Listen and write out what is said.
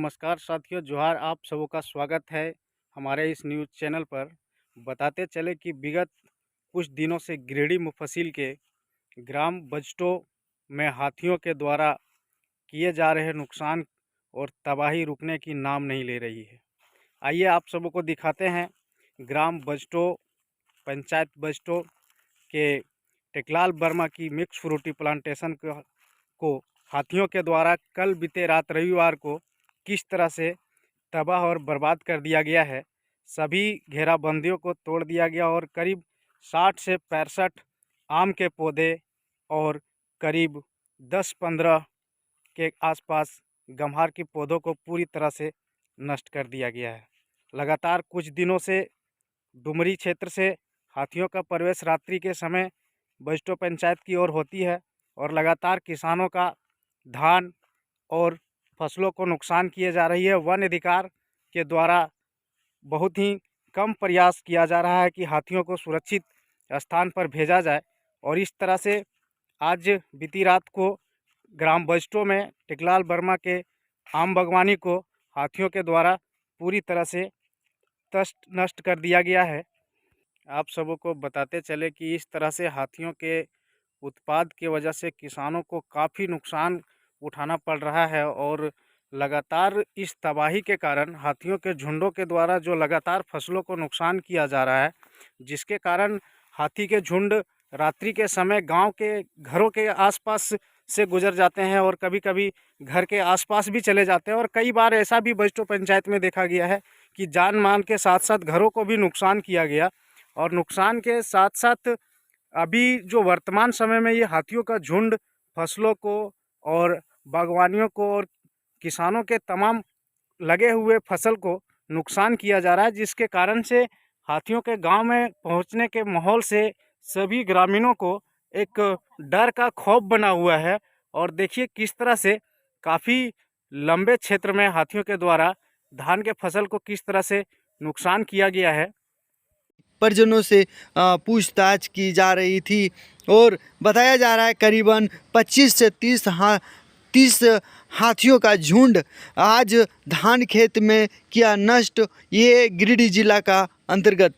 नमस्कार साथियों, जोहार। आप सबों का स्वागत है हमारे इस न्यूज़ चैनल पर। बताते चले कि विगत कुछ दिनों से गिरिडीह मुफस्सिल के ग्राम बजटों में हाथियों के द्वारा किए जा रहे नुकसान और तबाही रुकने की नाम नहीं ले रही है। आइए आप सबों को दिखाते हैं ग्राम बजटों, पंचायत बजटों के टेकलाल वर्मा की मिक्स फ्रूटी प्लांटेशन को हाथियों के द्वारा कल बीते रात रविवार को किस तरह से तबाह और बर्बाद कर दिया गया है। सभी घेराबंदियों को तोड़ दिया गया और करीब 60 से 65 आम के पौधे और करीब 10-15 के आसपास गम्हार के पौधों को पूरी तरह से नष्ट कर दिया गया है। लगातार कुछ दिनों से डुमरी क्षेत्र से हाथियों का प्रवेश रात्रि के समय बजटों पंचायत की ओर होती है और लगातार किसानों का धान और फसलों को नुकसान किए जा रही है। वन अधिकार के द्वारा बहुत ही कम प्रयास किया जा रहा है कि हाथियों को सुरक्षित स्थान पर भेजा जाए और इस तरह से आज बीती रात को ग्राम बजटों में टेकलाल वर्मा के आम बागवानी को हाथियों के द्वारा पूरी तरह से नष्ट कर दिया गया है। आप सबों को बताते चले कि इस तरह से हाथियों के उत्पाद की वजह से किसानों को काफ़ी नुकसान उठाना पड़ रहा है और लगातार इस तबाही के कारण हाथियों के झुंडों के द्वारा जो लगातार फसलों को नुकसान किया जा रहा है, जिसके कारण हाथी के झुंड रात्रि के समय गांव के घरों के आसपास से गुजर जाते हैं और कभी कभी घर के आसपास भी चले जाते हैं। और कई बार ऐसा भी बजटों पंचायत में देखा गया है कि जान माल के साथ साथ घरों को भी नुकसान किया गया। और नुकसान के साथ साथ अभी जो वर्तमान समय में ये हाथियों का झुंड फसलों को और बागवानियों को और किसानों के तमाम लगे हुए फसल को नुकसान किया जा रहा है, जिसके कारण से हाथियों के गांव में पहुंचने के माहौल से सभी ग्रामीणों को एक डर का खौफ बना हुआ है। और देखिए किस तरह से काफ़ी लंबे क्षेत्र में हाथियों के द्वारा धान के फसल को किस तरह से नुकसान किया गया है। परिजनों से पूछताछ की जा रही थी और बताया जा रहा है करीबन 25 से 30 हाथियों का झुंड आज धान खेत में किया नष्ट। ये गिरिडीह जिला का अंतर्गत